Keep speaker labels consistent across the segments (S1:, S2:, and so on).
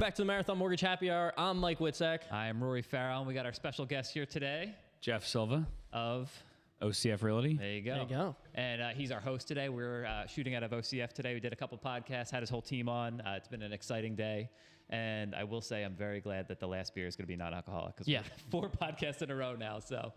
S1: back to the Marathon Mortgage Happy Hour. I'm Mike Witzek.
S2: I am Rory Farrell, and we got our special guest here today
S3: Jeff Silva
S2: of
S3: OCF Realty.
S2: There you go.
S1: There you go.
S2: And he's our host today. We're shooting out of OCF today. We did a couple podcasts, had his whole team on. It's been an exciting day. And I will say I'm very glad that the last beer is going to be non-alcoholic because we're 4 podcasts in a row now. So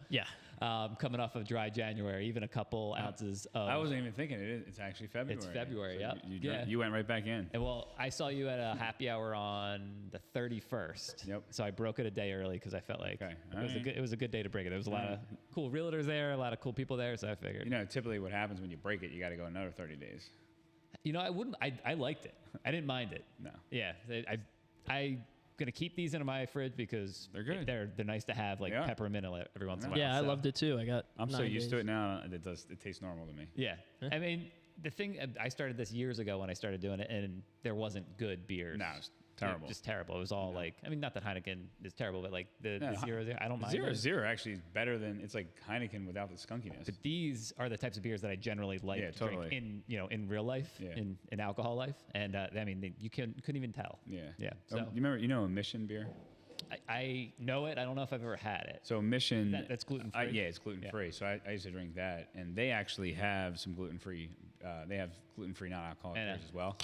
S2: coming off of dry January, even a couple ounces of...
S3: I wasn't even thinking it's actually February.
S2: It's February,
S3: So you went right back in.
S2: And well, I saw you at a happy hour on the 31st.
S3: Yep.
S2: So I broke it a day early because I felt like it was a good day to break it. There was a lot of cool realtors there, a lot of cool people there. So I figured.
S3: You know, typically what happens when you break it, you got to go another 30 days.
S2: You know, I liked it. I didn't mind it.
S3: No.
S2: Yeah. I'm going to keep these in my fridge because
S3: they're good.
S2: They're nice to have, like peppermint every once in a while.
S1: Yeah, I loved it too.
S3: I'm so used to it now. It tastes normal to me.
S2: Yeah. I mean, the thing, I started this years ago when I started doing it, and there wasn't good beers.
S3: No, it's terrible.
S2: Just terrible. It was all like, I mean, not that Heineken is terrible, but like the 0-0, I don't mind.
S3: 0-0 actually is better than, it's like Heineken without the skunkiness.
S2: But these are the types of beers that I generally like to drink in real life, in alcohol life. And I mean, you couldn't even tell.
S3: Yeah.
S2: Yeah.
S3: So, you know Mission beer?
S2: I know it. I don't know if I've ever had it.
S3: So Mission...
S2: That's gluten-free?
S3: Yeah, it's gluten-free. So I used to drink that. And they actually have some gluten-free... they have gluten-free non-alcoholic beers as well.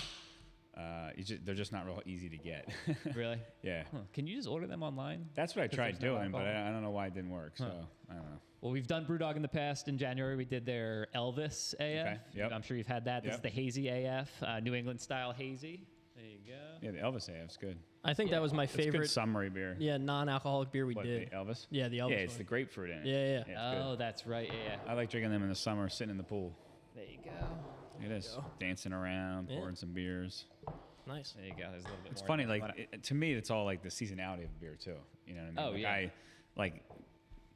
S3: They're just not real easy to get.
S2: Really?
S3: Yeah.
S2: Huh. Can you just order them online?
S3: That's what I tried doing, but I don't know why it didn't work. So I don't know.
S2: Well, we've done BrewDog in the past. In January, we did their Elvis AF.
S3: Okay. Yep.
S2: I'm sure you've had that. This is the Hazy AF, New England style hazy. There you go.
S3: Yeah, the Elvis AF's good.
S1: I think that was my favorite.
S3: It's good summery beer.
S1: Yeah, non-alcoholic beer we did.
S3: The Elvis?
S1: Yeah, the Elvis.
S3: Yeah, it's the grapefruit in it.
S1: Yeah.
S2: Oh, that's right. Yeah.
S3: I like drinking them in the summer, sitting in the pool.
S2: There you go.
S3: Look at this. Dancing around, pouring some beers.
S1: Nice.
S2: There you go. There's a little bit
S3: It's
S2: more.
S3: funny, like to me, it's all like the seasonality of beer too. You know what I mean?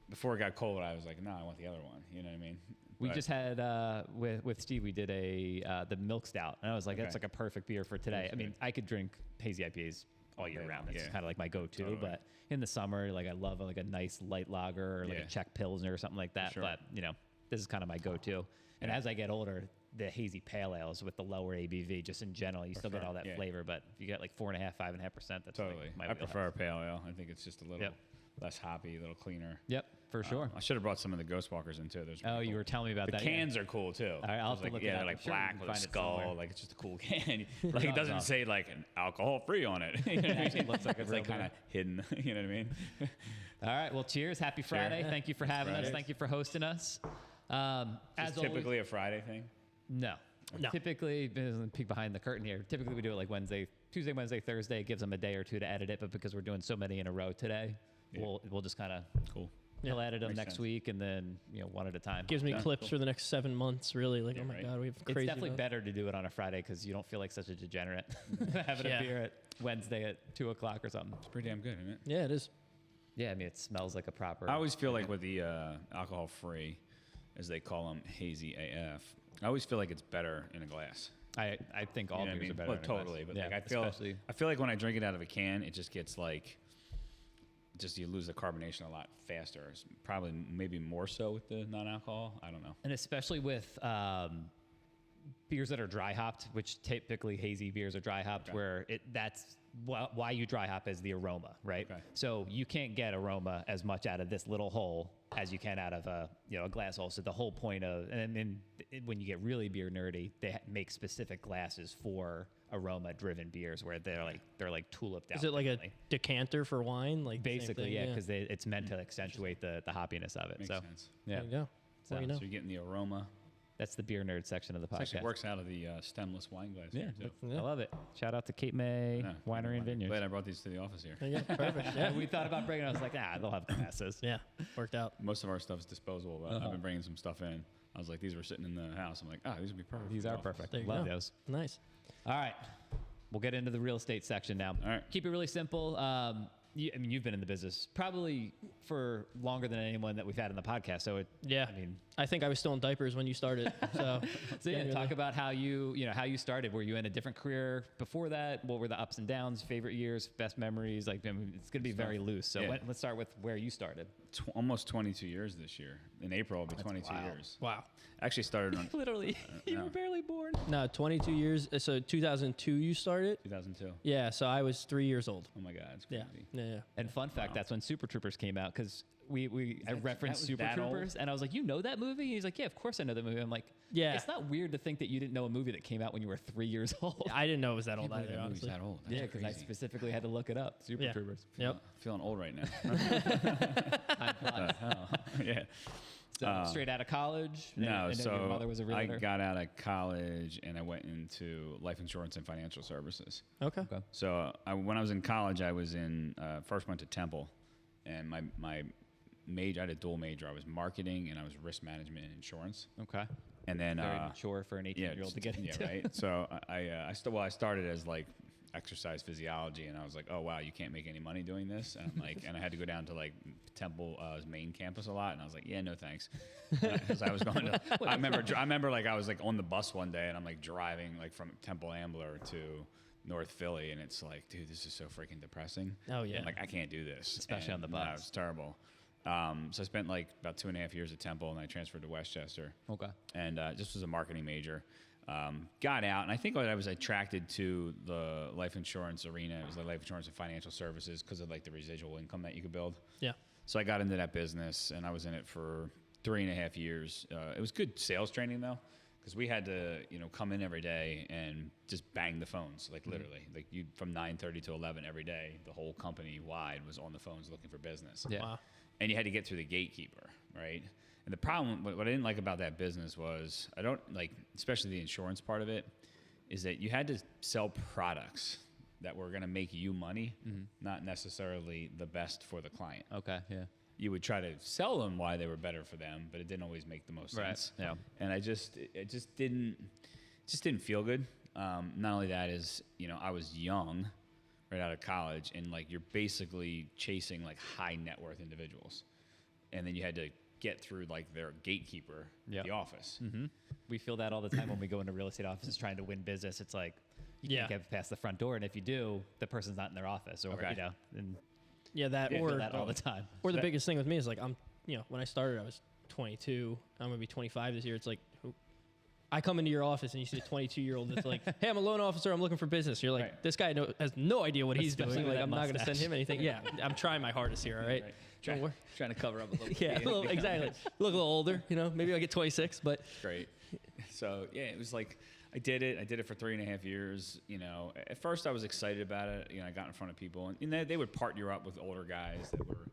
S3: Before it got cold, I was like, no, I want the other one. You know what I mean?
S2: We just had with Steve. We did the milk stout, and I was like, that's like a perfect beer for today. I mean, I could drink hazy IPAs all year round. It's kind of like my go-to. Totally. But in the summer, like I love like a nice light lager or like a Czech Pilsner or something like that. But this is kind of my go-to. And as I get older, the hazy pale ales with the lower ABV, just in general, you still get all that flavor. But if you get like 4.5%, 5.5%, that's
S3: totally.
S2: Like my
S3: I prefer a pale ale. I think it's just a little less hoppy, a little cleaner.
S2: Yep, for sure.
S3: I should have brought some of the Ghost Walkers in too. Those
S2: you were telling me about
S3: the
S2: that.
S3: The cans are cool too.
S2: All right, I'll have to look at it.
S3: They're like black with a skull. Like it's just a cool can. Like it doesn't say like an alcohol free on it.
S2: It actually looks like
S3: it's like kind of hidden. You know what I mean?
S2: All right. Well, cheers. Happy Friday. Thank you for having us. Thank you for hosting us.
S3: As typically a Friday thing.
S2: No. Typically, peek behind the curtain here. Typically, we do it like Tuesday, Wednesday, Thursday. It gives them a day or two to edit it. But because we're doing so many in a row today, we'll just kind of He'll edit them next week, and then one at a time.
S1: Gives me clips for the next 7 months. Really, like oh my god, we have crazy.
S2: It's definitely better to do it on a Friday because you don't feel like such a degenerate having a beer at Wednesday at 2:00 or something.
S3: It's pretty damn good, isn't it?
S1: Yeah, it is.
S2: Yeah, I mean it smells like a proper.
S3: I always feel like with the alcohol free, as they call them, hazy AF. I always feel like it's better in a glass.
S2: I think all beers are better.
S3: Well,
S2: in a
S3: totally,
S2: glass.
S3: but like I feel like when I drink it out of a can, it just gets like. Just you lose the carbonation a lot faster. It's probably maybe more so with the non-alcohol. I don't know.
S2: And especially with beers that are dry hopped, which typically hazy beers are dry hopped, where that's why you dry hop is the aroma, right? Okay. So you can't get aroma as much out of this little hole as you can out of a glass hole. So the whole point of and then when you get really beer nerdy, they make specific glasses for aroma-driven beers where they're like tulipped out.
S1: Is it like a decanter for wine? Like
S2: basically, because it's meant to accentuate the hoppiness of it.
S3: Makes sense.
S2: Yeah.
S1: There you go.
S3: So you're getting the aroma.
S2: That's the beer nerd section of the podcast.
S3: It actually works out of the stemless wine glass.
S2: Yeah, I love it. Shout out to Cape May Winery and Vineyards.
S3: Glad I brought these to the office here.
S1: Yeah, perfect. Yeah.
S2: We thought about bringing it. I was like, they'll have glasses.
S1: Yeah, worked out.
S3: Most of our stuff is disposable, but I've been bringing some stuff in. I was like, these were sitting in the house. I'm like, these would be perfect.
S2: These are perfect.
S1: Love
S2: those.
S1: Nice.
S2: All right. We'll get into the real estate section now.
S3: All right.
S2: Keep it really simple. I mean, you've been in the business probably for longer than anyone that we've had on the podcast. So
S1: Yeah.
S2: I mean,
S1: I think I was still in diapers when you started. So,
S2: so yeah,
S1: genuinely.
S2: talk about how how you started. Were you in a different career before that? What were the ups and downs, favorite years, best memories? Like, I mean, it's going to be very loose. So
S3: Yeah.
S2: let's start with where you started.
S3: Almost 22 years this year. In April, it'll be 22 years.
S1: Wow.
S3: Actually started on
S2: Literally, you
S3: no.
S2: were barely born.
S1: No, 22 years. So 2002 you started?
S3: 2002.
S1: Yeah, so I was 3 years old.
S3: Oh my God, it's
S1: Yeah.
S3: crazy.
S1: Yeah.
S2: And fun fact, that's when Super Troopers came out because I referenced
S3: that was
S2: Super
S3: that old?
S2: Troopers and I was like, you know that movie? He's like, yeah, of course I know that movie. I'm like,
S1: Yeah.
S2: It's not weird to think that you didn't know a movie that came out when you were 3 years old.
S1: I didn't know it was that old
S3: Can't believe
S1: either,
S3: that movie's
S1: honestly.
S3: that old. That's
S2: Yeah, because I
S3: crazy.
S2: specifically had to look it up. Super
S1: Yeah.
S2: Troopers.
S1: Yep.
S3: Feeling old right now.
S2: Time flies.
S3: Yeah.
S2: So straight out of college.
S3: No,
S2: and then
S3: so
S2: your mother was a
S3: I
S2: realtor.
S3: got out of college and I went into life insurance and financial services.
S1: Okay.
S2: Okay.
S3: So when I was in college, I was in first went to Temple, and my major, I had a dual major. I was marketing and I was risk management and insurance.
S2: Okay.
S3: And then
S2: Very mature for an 18-year-old to get into.
S3: Yeah, right. So I started as like exercise physiology, and I was like, oh wow, you can't make any money doing this. And I'm like, and I had to go down to like Temple's main campus a lot, and I was like, yeah, no thanks, because I was going to. I remember like I was like on the bus one day, and I'm like driving like from Temple Ambler to North Philly, and it's like, dude, this is so freaking depressing.
S1: Oh, yeah.
S3: I'm like, I can't do this,
S2: Especially on the
S3: And,
S2: bus.
S3: it's terrible. So I spent like about 2.5 years at Temple, and I transferred to Westchester.
S2: Okay.
S3: And just was a marketing major. Got out, and I think I was attracted to the life insurance arena. It was like life insurance and financial services because of like the residual income that you could build.
S1: Yeah.
S3: So I got into that business, and I was in it for 3.5 years. It was good sales training though, because we had to come in every day and just bang the phones, like literally, like you from 9:30 to 11 every day. The whole company wide was on the phones looking for business.
S2: Yeah.
S1: Wow.
S3: And you had to get through the gatekeeper, right? And the problem, what I didn't like about that business was, I don't like, especially the insurance part of it, is that you had to sell products that were going to make you money, not necessarily the best for the client.
S2: Okay. Yeah.
S3: You would try to sell them why they were better for them, but it didn't always make the most sense.
S2: Yeah.
S3: And it just didn't feel good. Not only that is, I was young, right out of college, and like you're basically chasing like high net worth individuals, and then you had to get through like their gatekeeper at the office.
S2: Mm-hmm. We feel that all the time when we go into real estate offices trying to win business. It's like you
S1: Yeah.
S2: can't get past the front door, and if you do, the person's not in their office, or
S3: Okay.
S2: and
S1: Yeah, that
S2: we feel
S1: or
S2: that all the time.
S1: or the
S3: That-
S1: biggest thing with me is like when I started I was 22. I'm gonna be 25 this year. It's like I come into your office and you see a 22-year-old that's like, "Hey, I'm a loan officer. I'm looking for business." You're like,
S3: Right.
S1: "This guy has no idea what he's
S2: Especially
S1: doing.
S2: with
S1: Like,
S2: that
S1: I'm not gonna
S2: mustache.
S1: send him anything." Yeah, I'm trying my hardest here. All right. Don't worry.
S3: Trying to cover up a little bit.
S1: Yeah, exactly. Look a little older. Maybe I get 26, but
S3: Great. So yeah, it was like I did it for 3.5 years. At first I was excited about it. I got in front of people, and they would part you up with older guys that were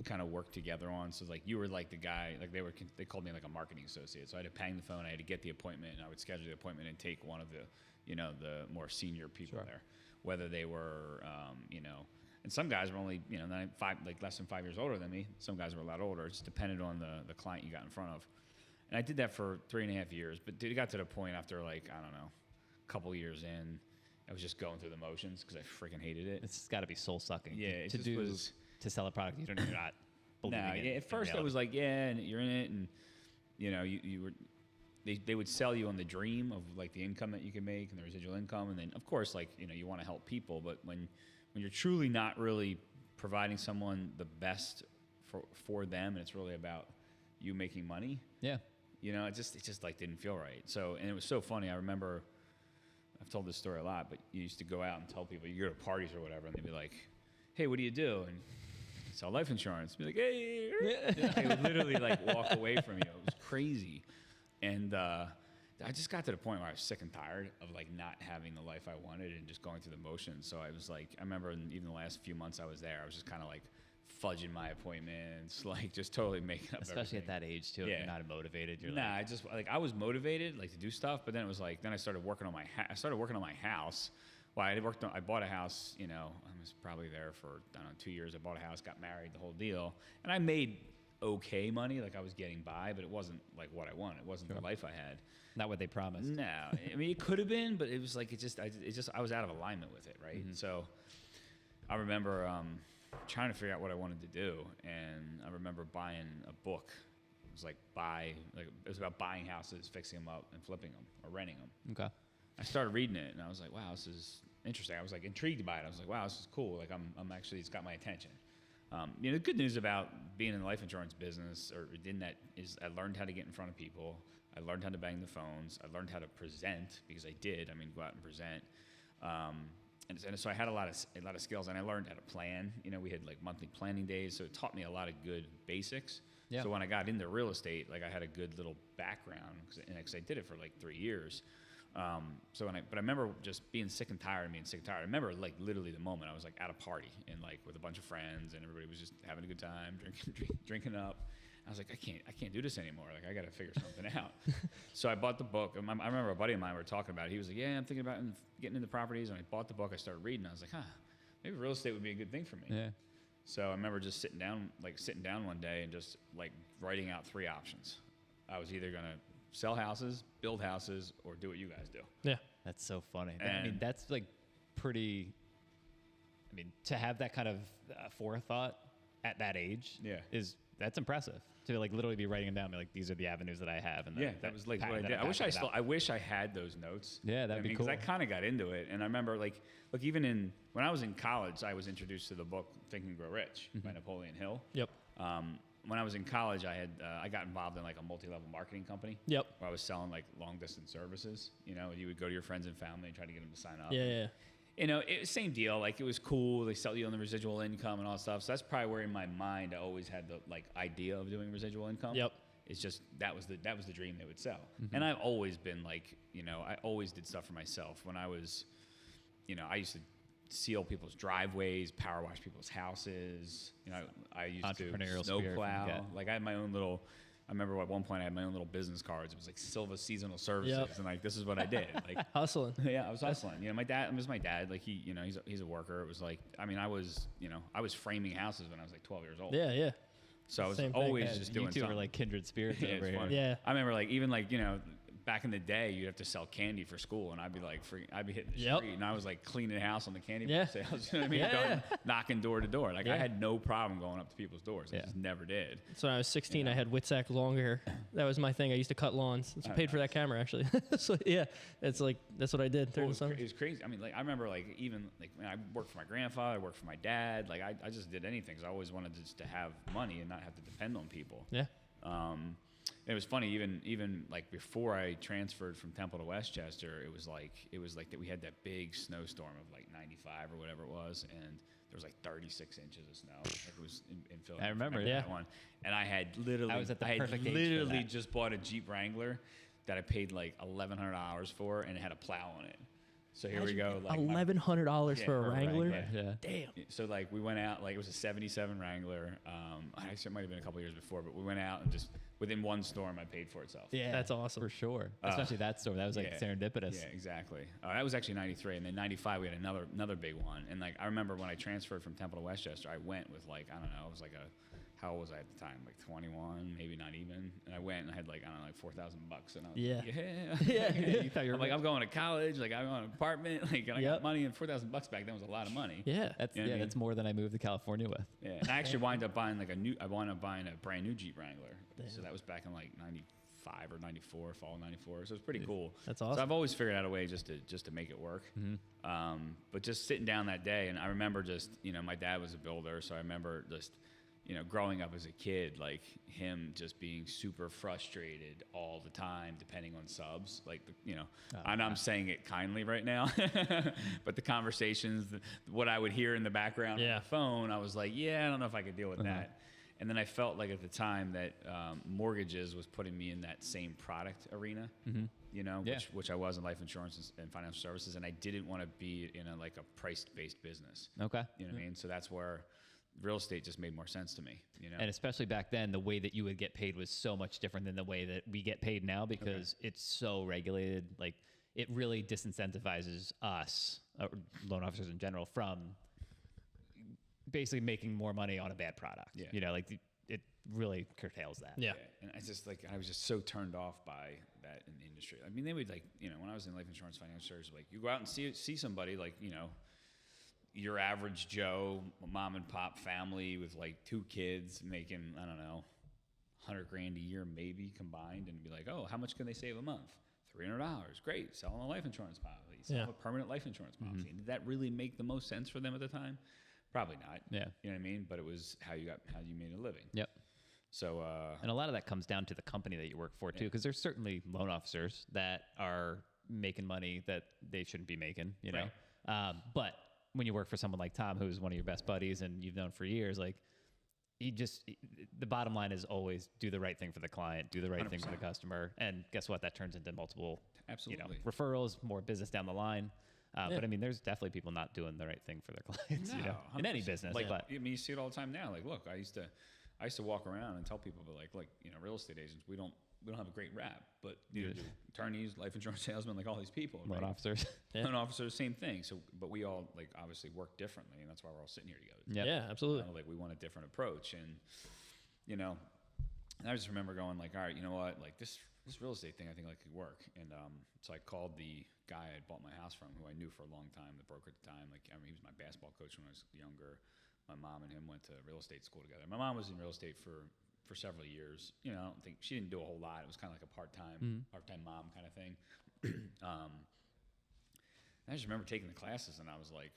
S3: kind of work together on. So like you were like the guy, like they called me like a marketing associate. So I had to bang the phone. I had to get the appointment, and I would schedule the appointment and take one of the the more senior people there, whether they were and some guys were only less than 5 years older than me. Some guys were a lot older. It just depended on the client you got in front of. And I did that for 3.5 years, but it got to the point after like, I don't know, a couple years in, I was just going through the motions because I freaking hated it.
S2: It's got to be soul sucking.
S3: Yeah, it
S2: to
S3: just
S2: do
S3: was-
S2: to sell a product you're not believing
S3: No,
S2: in.
S3: yeah, at first I was like, yeah, and you're in it, and you were, they would sell you on the dream of like the income that you can make and the residual income, and then of course like you want to help people, but when you're truly not really providing someone the best for them, and it's really about you making money.
S2: yeah.
S3: It just like didn't feel right. So, and it was so funny. I remember, I've told this story a lot, but you used to go out and tell people, you go to parties or whatever, and they'd be like, "Hey, what do you do?" And I sell life insurance. Be like, "Hey," they would literally like walk away from you. It was crazy, and I just got to the point where I was sick and tired of like not having the life I wanted and just going through the motions. So I was like, I remember even the last few months I was there, I was just kind of like fudging my appointments, like just totally making up
S2: Especially
S3: everything.
S2: at that age too. If
S3: Yeah.
S2: you're not motivated. You're
S3: Nah,
S2: like,
S3: I just like I was motivated like to do stuff, but then it was like then I started working on my house. Well, I bought a house. I was probably there for I don't know 2 years. I bought a house, got married, the whole deal, and I made okay money. Like I was getting by, but it wasn't like what I wanted. It wasn't the life I had.
S2: not what they promised.
S3: No, I mean it could have been, but it was like I was out of alignment with it, right? So I remember trying to figure out what I wanted to do. And I remember buying a book. It was it was about buying houses, fixing them up, and flipping them or renting them.
S2: Okay.
S3: I started reading it, and I was like, wow, this is interesting. I was like intrigued by it. I was like, wow, this is cool. Like I'm actually, it's got my attention. The good news about being in the life insurance business or in that is I learned how to get in front of people. I learned how to bang the phones. I learned how to present because I did. I mean, go out and present. And so I had a lot of skills, and I learned how to plan. We had like monthly planning days, so it taught me a lot of good basics. Yeah. So when I got into real estate, like I had a good little background because I did it for like 3 years. But I remember just being sick and tired of being sick and tired. I remember like literally the moment I was like at a party and like with a bunch of friends, and everybody was just having a good time, drinking up. I was like, I can't do this anymore. Like, I got to figure something out. So I bought the book. I remember a buddy of mine, we were talking about it. He was like, yeah, I'm thinking about getting into properties. And I bought the book. I started reading. I was like, maybe real estate would be a good thing for me.
S2: Yeah.
S3: So I remember just sitting down one day and just like writing out 3 options. I was either going to sell houses, build houses, or do what you guys do.
S1: Yeah.
S2: That's so funny. I mean, that's like pretty, to have that kind of forethought at that age that's impressive. To like literally be writing them down, be like, these are the avenues that I have. And
S3: that was like what I did. I wish I had those notes.
S2: Yeah, that'd be cool.
S3: Because I kind of got into it, and I remember like, look, even when I was in college, I was introduced to the book Think and Grow Rich by Napoleon Hill.
S1: Yep.
S3: When I was in college, I got involved in like a multi-level marketing company.
S1: Yep.
S3: Where I was selling like long distance services. You would go to your friends and family and try to get them to sign up.
S1: Yeah.
S3: Same deal. Like it was cool. They sell you on the residual income and all that stuff. So that's probably where in my mind I always had the like idea of doing residual income.
S1: Yep.
S3: It's just that was the dream they would sell. And I've always been like, I always did stuff for myself. When I was, I used to seal people's driveways, power wash people's houses. I used to snow plow. Like I had my own little. I remember at one point I had my own little business cards. It was like Silva seasonal services, and like this is what I did. Like
S1: hustling.
S3: Yeah, I was hustling. My dad. It was my dad. Like he, he's a worker. It was like I was framing houses when I was like 12 years old.
S1: Yeah.
S3: So I was always just doing something.
S2: You two were like kindred spirits over here.
S1: Yeah.
S3: I remember like even like back in the day, you'd have to sell candy for school, and I'd be like, I'd be hitting the street, and I was like cleaning the house on the candy sales. You know what I mean? Going, knocking door to door. Like I had no problem going up to people's doors. I just never did.
S1: So when I was 16, I had Whitsack long hair. That was my thing. I used to cut lawns. It's paid for that camera actually. So yeah, it's like that's what I did during the summer.
S3: It was crazy. I mean, like I remember like even like when I worked for my grandfather, I worked for my dad. Like I just did anything because I always wanted just to have money and not have to depend on people.
S1: Yeah.
S3: It was funny, even like before I transferred from Temple to Westchester, it was like that we had that big snowstorm of like 95 or whatever it was, and there was like 36 inches of snow. Like it was in Philadelphia.
S2: I remember
S3: that one. And I had literally, just bought a Jeep Wrangler that I paid like $1,100 for, and it had a plow on it. So here we go. Like
S1: $1,100 for a Wrangler?
S2: Yeah.
S1: Damn.
S3: So like we went out, like it was a 77 Wrangler. Actually it might have been a couple years before, but we went out and just within one storm I paid for itself.
S1: Yeah. That's awesome.
S2: For sure. Especially that storm. That was like serendipitous.
S3: Yeah, exactly. That was actually 93. And then 95 we had another big one. And like I remember when I transferred from Temple to Westchester, I went with like, I don't know, it was like how old was I at the time? Like 21, maybe not even. And I went and I had like, I don't know, like $4,000. And I was like,
S1: yeah.
S2: You thought you were
S3: I'm like, I'm going to college. Like I'm on an apartment. Like I got money, and $4,000 back then was a lot of money.
S1: Yeah.
S2: That's more than I moved to California with.
S3: Yeah. And I actually wound up buying a brand new Jeep Wrangler. Damn. So that was back in like 95 or 94, fall 94. So it was pretty cool.
S1: That's awesome.
S3: So I've always figured out a way just to make it work. But just sitting down that day, and I remember just, my dad was a builder. So I remember just, growing up as a kid, like him just being super frustrated all the time, depending on subs. Like, and I'm saying it kindly right now, but the conversations, what I would hear in the background on the phone, I was like, I don't know if I could deal with that. And then I felt like at the time that mortgages was putting me in that same product arena, which I was in life insurance and financial services, and I didn't want to be in a price-based business.
S2: Okay.
S3: You know what I mean? So that's where real estate just made more sense to me,
S2: And especially back then, the way that you would get paid was so much different than the way that we get paid now because it's so regulated. Like it really disincentivizes us, loan officers in general, from basically making more money on a bad product. Yeah. It really curtails that.
S1: Yeah.
S3: And I was just so turned off by that in the industry. I mean, they would when I was in life insurance financial services, like you go out and see somebody like, your average Joe, mom and pop family with like 2 kids making, I don't know, $100,000 a year maybe combined, and be like, oh, how much can they save a month? $300. Great. Sell them a life insurance policy. Sell a permanent life insurance policy. Did that really make the most sense for them at the time? Probably not.
S2: Yeah.
S3: You know what I mean? But it was how you made a living.
S2: Yep.
S3: So,
S2: and a lot of that comes down to the company that you work for too, because there's certainly loan officers that are making money that they shouldn't be making, you know? But when you work for someone like Tom, who's one of your best buddies and you've known for years, like the bottom line is always do the right thing for the client, do the right 100%. Thing for the customer. And guess what? That turns into multiple, referrals, more business down the line. But I mean, there's definitely people not doing the right thing for their clients, you know, in any business.
S3: Like, I mean, you see it all the time now. Like, look, I used to walk around and tell people, but like, you know, real estate agents, we don't have a great rap, but neither do attorneys, life insurance salesmen, like all these people.
S2: Loan officers.
S3: Loan officers, same thing. So, but we all like obviously work differently, and that's why we're all sitting here together.
S1: Yeah, absolutely.
S3: You know, like we want a different approach, and you know, and I just remember going like, all right, you know what, like this real estate thing, I think like could work. And so I called the guy I bought my house from, who I knew for a long time, the broker at the time. Like, I mean, he was my basketball coach when I was younger. My mom and him went to real estate school together. My mom was in real estate for several years. You know, I don't think she didn't do a whole lot. It was kind of like a part-time mom kind of thing. I just remember taking the classes, and I was like,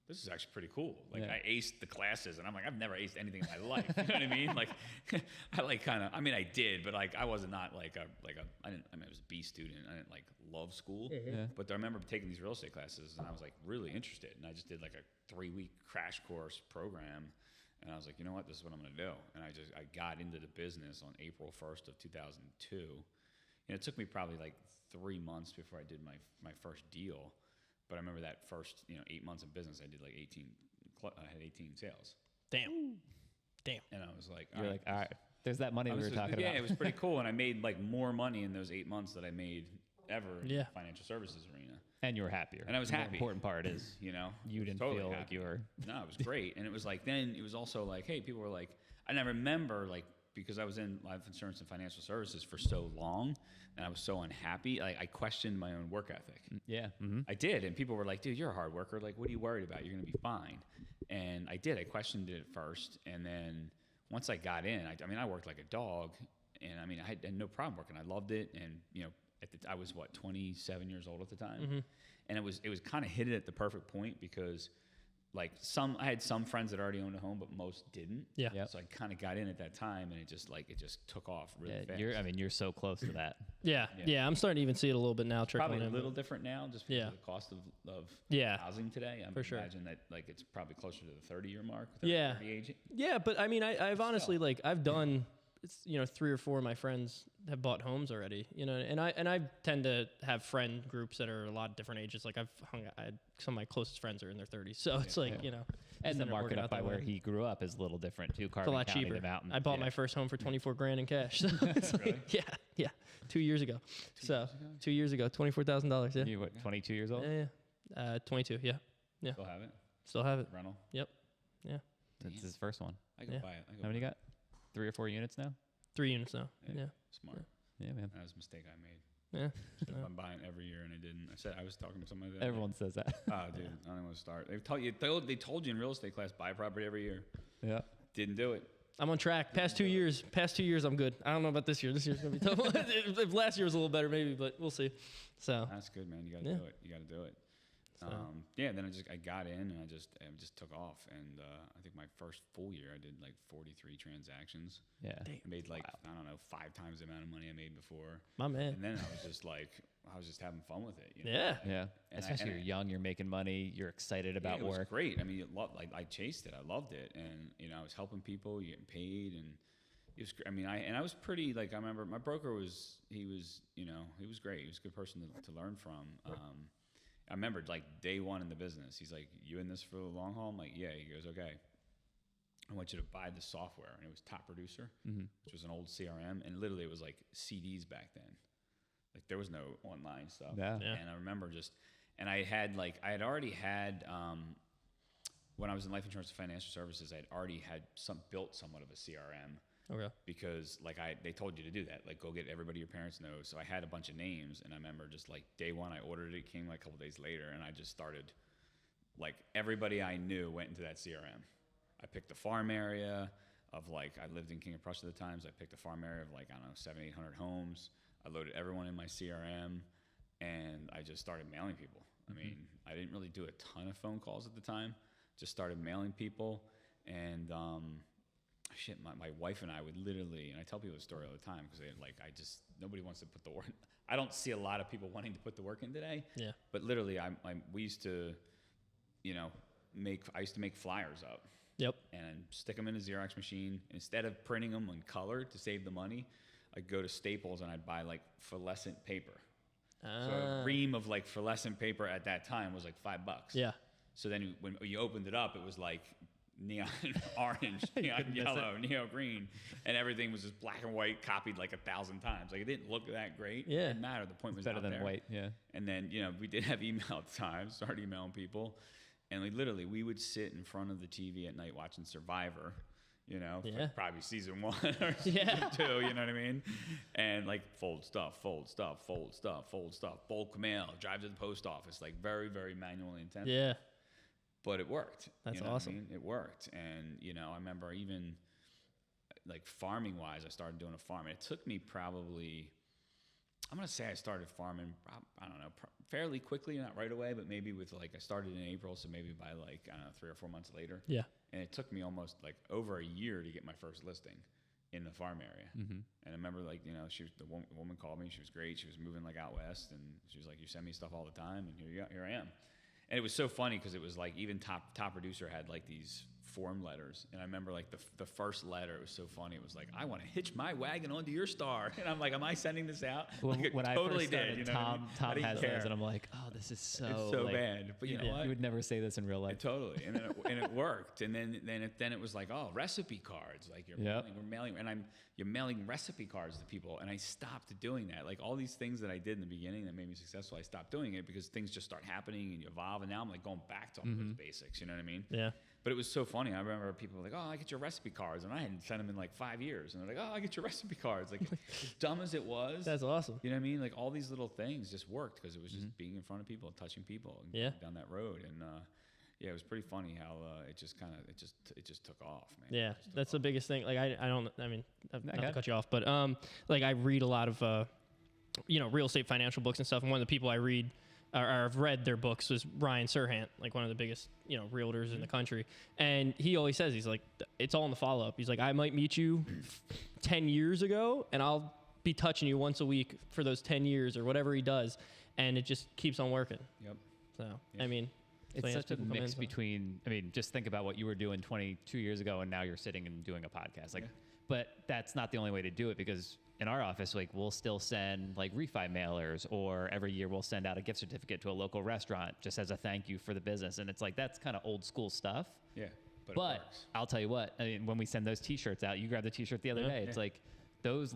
S3: this is actually pretty cool. Like, I aced the classes, and I'm like, I've never aced anything in my life. You know what I mean? Like, I like kind of, I mean, I did, but like, I was not like I was a B student. I didn't like love school, but I remember taking these real estate classes, and I was like really interested, and I just did like a 3-week crash course program. And I was like, you know what, this is what I'm going to do. And I got into the business on April 1st of 2002. And it took me probably like 3 months before I did my first deal. But I remember that first, 8 months of business, I did like 18, I had 18 sales.
S1: Damn.
S3: And I was like,
S2: all right, there's that money we were talking about.
S3: Yeah, it was pretty cool. And I made like more money in those 8 months that I made ever in the financial services arena.
S2: And you were happier.
S3: And I was happy.
S2: The important part is, you didn't totally feel like you were.
S3: No, it was great. And it was like, then it was also like, hey, people were like, and I remember like, because I was in life insurance and financial services for so long, and I was so unhappy, like I questioned my own work ethic.
S2: Yeah.
S3: I did. And people were like, dude, you're a hard worker. Like, what are you worried about? You're going to be fine. And I did. I questioned it at first. And then once I got in, I worked like a dog. And I mean, I had no problem working. I loved it. And, I was 27 years old at the time. And it was kind of hit it at the perfect point because like I had some friends that already owned a home, but most didn't.
S1: Yeah.
S2: Yep.
S3: So I kind of got in at that time, and it just took off really fast.
S2: You're so close to that.
S1: Yeah. I'm starting to even see it a little bit now.
S3: Probably a little different now, just because of the cost of housing today. I imagine that like it's probably closer to the 30-year mark. 30 age.
S1: Yeah, but I mean, I've honestly like I've done. It's 3 or 4 of my friends have bought homes already, and I tend to have friend groups that are a lot different ages. Like some of my closest friends are in their 30s, so it's like
S2: and the market up by where he grew up is a little different too.
S1: It's a lot cheaper.
S2: The mountains.
S1: I bought my first home for $24,000 in cash. So it's
S3: really?
S1: like, yeah, 2 years ago. 2 years ago, $24,000. Yeah.
S2: You 22 years old?
S1: Yeah. 22. Yeah.
S3: Still have it.
S1: Rental.
S3: Yep.
S1: Yeah.
S2: That's his first one.
S3: I go buy it.
S2: How many you got? 3 or 4 units now?
S1: 3 units now. Yeah.
S3: Smart.
S2: Yeah, man.
S3: That was a mistake I made.
S1: Yeah.
S3: I'm buying every year, and I didn't. I was talking to somebody.
S2: Everyone says that.
S3: Oh, dude, I don't want to start. They told you in real estate class, buy a property every year.
S2: Yeah.
S3: Didn't do it.
S1: I'm on track. Past 2 years, I'm good. I don't know about this year. This year's gonna be tough. If last year was a little better, maybe, but we'll see. So
S3: that's good, man. You got to do it. You got to do it. Then I got in and I just took off, and I think my first full year I did like 43 transactions.
S2: Yeah,
S3: I made like I don't know 5 times the amount of money I made before.
S1: My man.
S3: And then I was just having fun with it.
S2: Yeah. Especially you're young, you're making money, you're excited about work.
S3: It was great. I mean, I chased it. I loved it, and I was helping people, getting paid, and it was. I mean, I was pretty like I remember my broker he was great. He was a good person to learn from. I remember like day one in the business, he's like, you in this for the long haul? I'm like, yeah. He goes, okay, I want you to buy the software. And it was Top Producer, which was an old CRM. And literally it was like CDs back then. Like there was no online stuff.
S2: Yeah.
S3: And I remember and I had already had, when I was in life insurance and financial services, I'd already had built somewhat of a CRM.
S1: Okay.
S3: Because they told you to do that, like go get everybody your parents know. So I had a bunch of names, and I remember just like day one I ordered it, came like a couple days later, and I just started like everybody I knew went into that CRM. I picked a farm area of like, I lived in King of Prussia at the time, so I picked a farm area of like, I don't know, 700, 800 homes. I loaded everyone in my CRM, and I just started mailing people. I mean, I didn't really do a ton of phone calls at the time, just started mailing people. And my wife and I would literally, and I tell people the story all the time because nobody wants to put the work. I don't see a lot of people wanting to put the work in today.
S1: Yeah.
S3: But literally, we used to, I used to make flyers up.
S1: Yep.
S3: And stick them in a Xerox machine. Instead of printing them in color to save the money, I'd go to Staples and I'd buy like fluorescent paper. So a ream of like fluorescent paper at that time was like $5.
S1: Yeah.
S3: So then when you opened it up, it was like neon orange, neon yellow, neon green, and everything was just black and white, copied like 1,000 times. Like it didn't look that great.
S1: Yeah.
S3: It didn't matter. The point was
S2: better than
S3: there.
S2: white. Yeah.
S3: And then we did have email at the time. Started emailing people, and we would sit in front of the TV at night watching Survivor. For probably season 1 or season 2, you know what I mean? And like fold stuff, bulk mail, drive to the post office, like very, very manually intensive.
S1: Yeah.
S3: But it worked.
S1: That's
S3: awesome.
S1: awesome.
S3: I mean? It worked. And, I remember even like farming wise, I started doing a farm. And it took me probably, I'm going to say I started farming, I don't know, fairly quickly, not right away, but maybe I started in April. So maybe by 3 or 4 months later.
S1: Yeah.
S3: And it took me almost like over a year to get my first listing in the farm area. And I remember the woman called me. She was great. She was moving like out west, and she was like, "You send me stuff all the time, and here I am." And it was so funny because it was like even top producer had like these form letters, and I remember like the first letter. It was so funny. It was like, "I want to hitch my wagon onto your star," and I'm like, "Am I sending this out?"
S2: When
S3: I
S2: totally
S3: first
S2: started, Tom has those, and I'm like, "Oh, this is
S3: it's so bad." But you know what?
S2: You would never say this in real life.
S3: Totally, and then it worked, and then it was like, oh, recipe cards, like we're mailing, and you're mailing recipe cards to people, and I stopped doing that. Like all these things that I did in the beginning that made me successful, I stopped doing it because things just start happening and you evolve, and now I'm like going back to all those basics. You know what I mean?
S1: Yeah.
S3: But it was so funny. I remember people were like, "Oh, I get your recipe cards," and I hadn't sent them in like 5 years, and they're like, "Oh, I get your recipe cards." Like as dumb as it was,
S1: That's awesome.
S3: you know what I mean? Like all these little things just worked because it was just being in front of people, touching people, and going down that road. And it was pretty funny how it just took off, man.
S1: Yeah, that's the biggest thing. Like not to cut you off, but like I read a lot of real estate financial books and stuff. And one of the people I read or I've read their books was Ryan Serhant, like one of the biggest realtors in the country. And he always says, he's like, it's all in the follow up. He's like, I might meet you 10 years ago, and I'll be touching you once a week for those 10 years or whatever he does, and it just keeps on working.
S3: Yep.
S1: So I mean.
S2: It's such a mix between, just think about what you were doing 22 years ago and now you're sitting and doing a podcast. But that's not the only way to do it, because in our office, like we'll still send like refi mailers, or every year we'll send out a gift certificate to a local restaurant just as a thank you for the business. And it's like, that's kind of old school stuff.
S3: Yeah.
S2: But I'll tell you what, when we send those t-shirts out, you grabbed the t-shirt the other day. It's like, those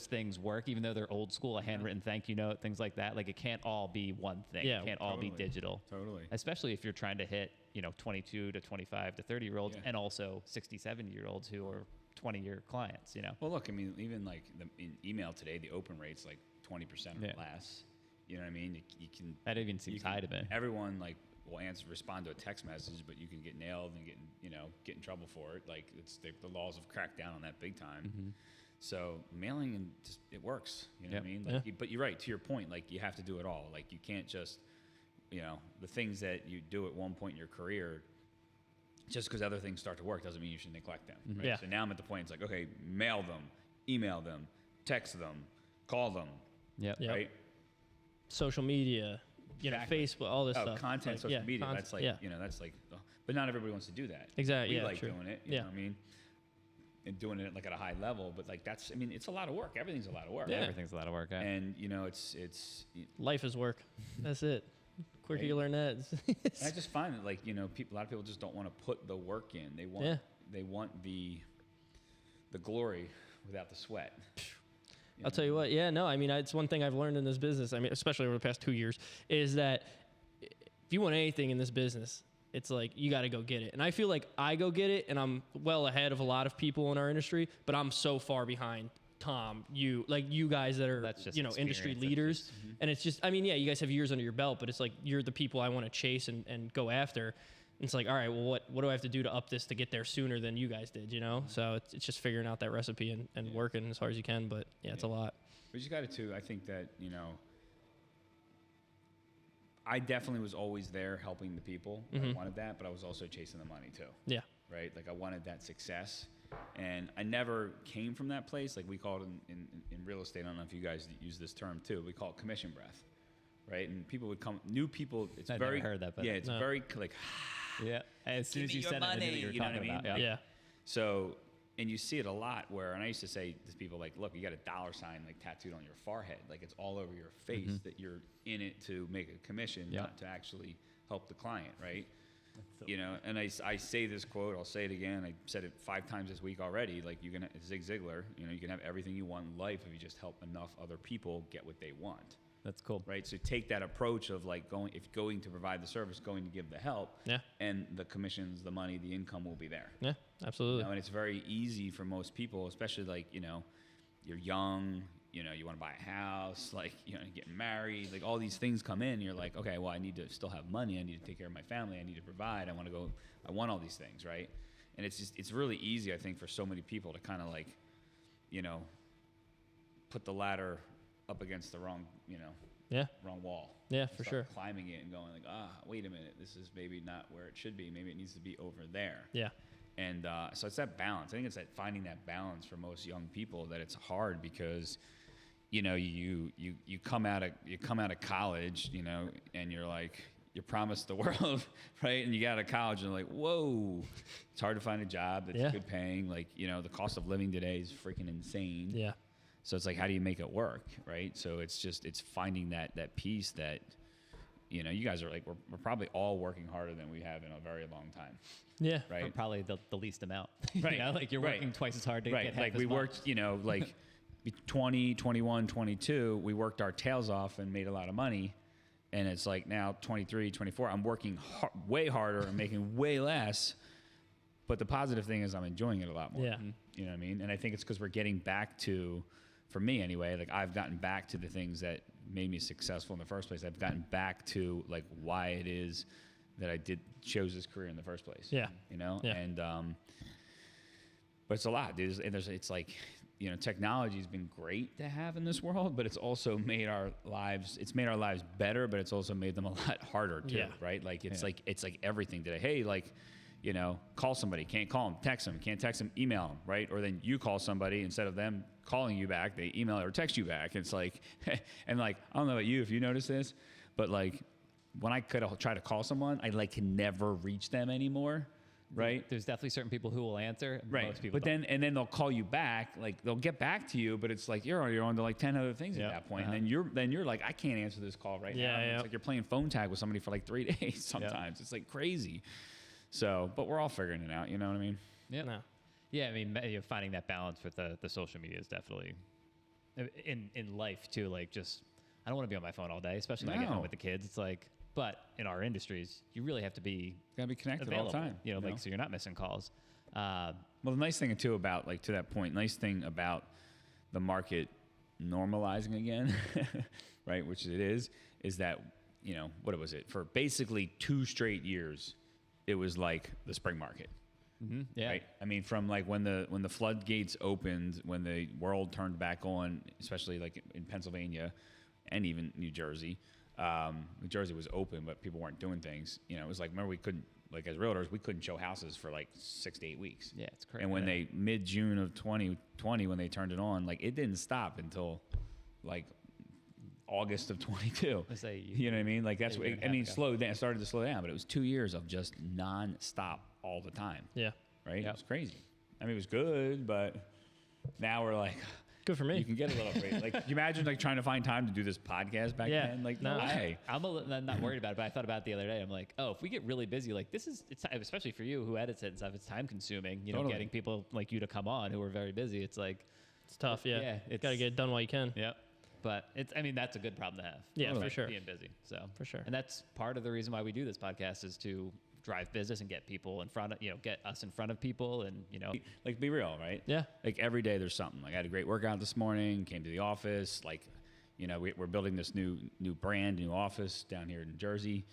S2: things work, even though they're old school, a handwritten thank you note, things like that. Like it can't all be one thing. It can't all be digital.
S3: Totally.
S2: Especially if you're trying to hit, 22 to 25 to 30-year-olds and also 60, 70-year-olds who are 20-year clients,
S3: Well, look, even like in email today, the open rate's like 20% or less. You know what I mean? You can.
S2: That even seems high to me.
S3: Everyone will respond to a text message, but you can get nailed and get in trouble for it. Like the laws have cracked down on that big time. So mailing and it works, you know what I mean? But you're right, to your point, like you have to do it all. Like you can't just, the things that you do at one point in your career, just because other things start to work doesn't mean you should neglect them. Right?
S1: Yeah.
S3: So now I'm at the point, it's like, okay, mail them, email them, text them, call them. Right?
S1: Social media, Facebook, all this stuff.
S3: Content, social media. That's like, that's like, but not everybody wants to do that.
S1: Exactly.
S3: We like doing it. You know what I mean? And doing it like at a high level, but like it's a lot of work. Everything's a lot of work.
S2: Yeah. Everything's a lot of work. Yeah.
S3: And it's
S1: life is work. That's it. Quicker you learn that.
S3: I just find that a lot of people just don't want to put the work in. They want the glory without the sweat.
S1: I'll tell you what. Yeah, no. It's one thing I've learned in this business. Especially over the past 2 years, is that if you want anything in this business, it's like you got to go get it. And I feel like I go get it, and I'm well ahead of a lot of people in our industry, but I'm so far behind Tom, you guys that are,
S2: That's just
S1: industry
S2: experience.
S1: leaders. And it's just, I mean, yeah, you guys have years under your belt, but it's like, you're the people I want to chase and go after. And it's like, all right, well, what do I have to do to up this to get there sooner than you guys did, So it's just figuring out that recipe and working as hard as you can. But yeah, it's a lot.
S3: But you got it too. I think that, I definitely was always there helping the people. I wanted that, but I was also chasing the money too.
S1: Yeah.
S3: Right? Like I wanted that success. And I never came from that place. Like we call it in real estate, I don't know if you guys use this term too, we call it commission breath. Right? And people would come, new people, it's
S2: I've
S3: very,
S2: never heard that, but
S3: it's very like,
S2: yeah. As soon as you said it, I knew what you were talking about.
S1: Yeah.
S3: So, and you see it a lot where, and I used to say to people like, look, you got a $sign like tattooed on your forehead. Like it's all over your face that you're in it to make a commission, not to actually help the client. Right. So and I say this quote, I'll say it again. I said it 5 times this week already. Like you can, Zig Ziglar, you can have everything you want in life if you just help enough other people get what they want.
S2: That's cool.
S3: Right. So take that approach of like going to provide the service, going to give the help.
S1: Yeah.
S3: And the commissions, the money, the income will be there.
S1: Yeah, absolutely.
S3: And it's very easy for most people, especially like, you're young, you want to buy a house, like, getting married, like all these things come in. You're like, okay, well, I need to still have money. I need to take care of my family. I need to provide. I want all these things. Right. And it's really easy, I think, for so many people to kind of like, put the ladder up against the wrong wall.
S1: Yeah, for sure.
S3: Climbing it and going like, wait a minute, this is maybe not where it should be. Maybe it needs to be over there.
S1: Yeah.
S3: And so it's that balance. I think it's that finding that balance for most young people that it's hard because, you come out of college, and you're like, you're promised the world, right? And you get out of college and you're like, whoa, it's hard to find a job that's good paying. Like, the cost of living today is freaking insane.
S1: Yeah.
S3: So it's like, how do you make it work, right? So it's finding that piece that, you guys are like, we're probably all working harder than we have in a very long time.
S1: Yeah.
S2: Right. Or probably the least amount.
S3: Right.
S2: Like you're working twice as hard to get half
S3: like
S2: as
S3: we
S2: much.
S3: worked, like 20, 21, 22, we worked our tails off and made a lot of money. And it's like now 23, 24, I'm working way harder and making way less. But the positive thing is I'm enjoying it a lot more.
S1: Yeah.
S3: You know what I mean? And I think it's because we're getting back to, for me anyway, like I've gotten back to the things that made me successful in the first place. I've gotten back to like why it is that I chose this career in the first place.
S1: Yeah. Yeah.
S3: And, but it's a lot, dude. And it's like, technology has been great to have in this world, but it's also made our lives better, but it's also made them a lot harder too.
S1: Yeah.
S3: Right. Like it's like everything today. Hey, like, call somebody, can't call them, text them, can't text them, email them, right? Or then you call somebody, instead of them calling you back, they email or text you back. It's like, and like, I don't know about you, if you notice this, but like when I could try to call someone, I like can never reach them anymore. Right.
S2: There's definitely certain people who will answer.
S3: Right.
S2: Most people
S3: but
S2: don't.
S3: then they'll call you back. Like they'll get back to you, but it's like you're on to like 10 other things at that point. And then you're like, I can't answer this call right now.
S1: Yeah.
S3: It's like you're playing phone tag with somebody for like 3 days sometimes. It's like crazy. So, but we're all figuring it out. You know what I mean?
S2: Yeah.
S1: No.
S2: Yeah. I mean, finding that balance with the social media is definitely in life too. Like just, I don't want to be on my phone all day, especially when I get home with the kids. It's like, but in our industries, you really have to be
S3: connected
S2: available,
S3: all the time.
S2: Like, so you're not missing calls.
S3: Well, the nice thing too about like to that point, nice thing about the market normalizing again, right? Which it is that, what was it? For basically 2 straight years, it was like the spring market.
S2: Mm-hmm. Yeah.
S3: Right? I mean, from like when the floodgates opened, when the world turned back on, especially like in Pennsylvania and even New Jersey. New Jersey was open, but people weren't doing things. It was like, remember we couldn't, like as realtors, we couldn't show houses for like 6 to 8 weeks.
S2: Yeah, it's crazy.
S3: And when they mid-June of 2020, when they turned it on, like it didn't stop until like August of 22. You know what I mean? Like that's what slowed down, started to slow down, but it was 2 years of just non-stop all the time.
S1: Yeah.
S3: Right? Yep. It was crazy. I mean, it was good, but now we're like,
S1: good for me.
S3: You can get a little crazy. Like, you imagine like trying to find time to do this podcast back then? Like, no way.
S2: I'm not worried about it, but I thought about it the other day. I'm like, if we get really busy, like it's especially for you who edits it and stuff, it's time consuming, totally. Getting people like you to come on who are very busy. It's like,
S1: it's tough. Yeah. It's got to get it done while you can.
S2: Yep. But that's a good problem to have.
S1: Yeah, for sure.
S2: Being busy. So
S1: for sure.
S2: And that's part of the reason why we do this podcast is to drive business and get people in front of, get us in front of people, and
S3: like be real, right?
S1: Yeah.
S3: Like every day there's something. Like I had a great workout this morning, came to the office, like, we're building this new new office down here in Jersey,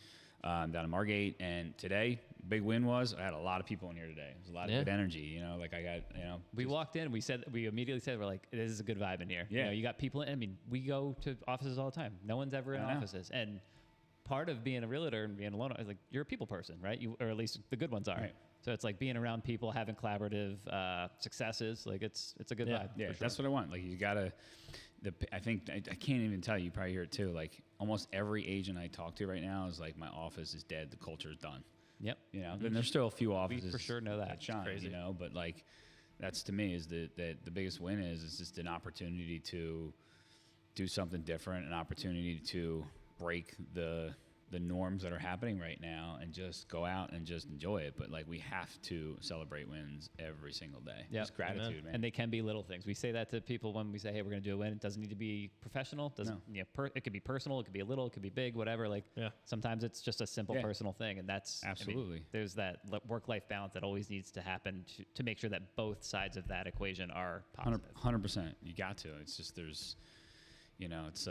S3: down in Margate. And today, big win was I had a lot of people in here today. There's a lot of good energy, like I got,
S2: We walked in, we immediately said, we're like, this is a good vibe in here.
S3: Yeah.
S2: You got people I mean, we go to offices all the time. No one's ever in offices. And part of being a realtor and being alone is like, you're a people person, right? Or at least the good ones are.
S3: Right.
S2: So it's like being around people, having collaborative successes. Like it's a good vibe.
S3: Yeah,
S2: for sure.
S3: that's what I want. Like you gotta, I think I can't even tell you. Probably hear it too. Like almost every agent I talk to right now is like, my office is dead. The culture is done.
S2: Yep.
S3: Then there's still a few offices.
S2: We for sure know that.
S3: Shine,
S2: crazy.
S3: But like, that's to me is the biggest win is just an opportunity to do something different, an opportunity to break the norms that are happening right now and just go out and just enjoy it. But like, we have to celebrate wins every single day.
S2: Yep.
S3: Just gratitude, man.
S2: And they can be little things. We say that to people when we say, hey, we're going to do a win. It doesn't need to be professional. It could be personal. It could be a little. It could be big. Whatever. Like sometimes it's just a simple personal thing, and that's
S3: absolutely.
S2: There's that work-life balance that always needs to happen to make sure that both sides of that equation are positive.
S3: 100%. You got to. It's just it's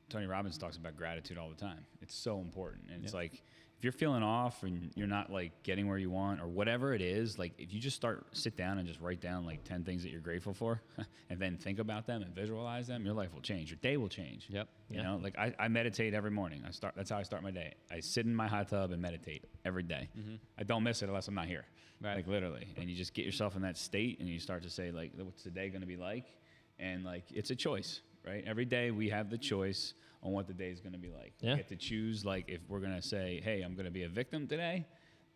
S3: Tony Robbins talks about gratitude all the time. It's so important. And it's like, if you're feeling off and you're not like getting where you want or whatever it is, like if you just sit down and just write down like 10 things that you're grateful for and then think about them and visualize them, your life will change. Your day will change.
S2: Yep.
S3: You know, like I meditate every morning. That's how I start my day. I sit in my hot tub and meditate every day. Mm-hmm. I don't miss it unless I'm not here. Right. Like literally. And you just get yourself in that state and you start to say like, what's the day going to be like? And like, it's a choice. Right? Every day we have the choice on what the day is going to be like. Yeah. We get to choose, like, if we're going to say, hey, I'm going to be a victim today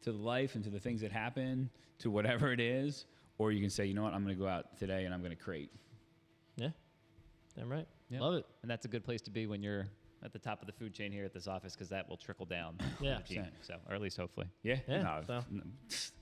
S3: to life and to the things that happen, to whatever it is, or you can say, you know what, I'm going to go out today and I'm going to create.
S1: Yeah. Damn right.
S2: Yep.
S1: Love it.
S2: And that's a good place to be when you're at the top of the food chain here at this office, because that will trickle down to the team. So, or at least hopefully.
S3: Yeah.
S1: Yeah.
S3: No,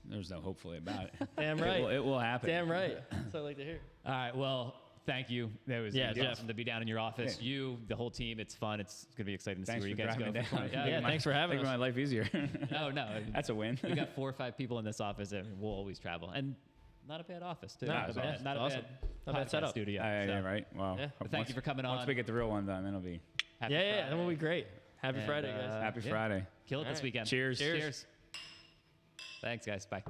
S3: there's no hopefully about it.
S1: Damn right.
S3: It will happen.
S1: Damn right. That's what I like to hear.
S2: All right. Well, thank you. That was awesome to be down in your office. Yeah. You, the whole team, it's fun. It's going to be exciting to see where you guys go.
S1: Thanks for having us.
S3: Making my life easier.
S2: No.
S3: That's a win.
S2: We got 4 or 5 people in this office, and we'll always travel. And not a bad office, too.
S1: Not a bad setup.
S2: Studio.
S3: Yeah, right. Wow.
S2: Yeah. Thank you for coming on.
S3: Once we get the real one done, then it'll be.
S2: Happy Friday.
S1: That will be great. Happy Friday, guys.
S3: Happy Friday.
S2: Kill it this weekend.
S3: Cheers.
S2: Thanks, guys. Bye.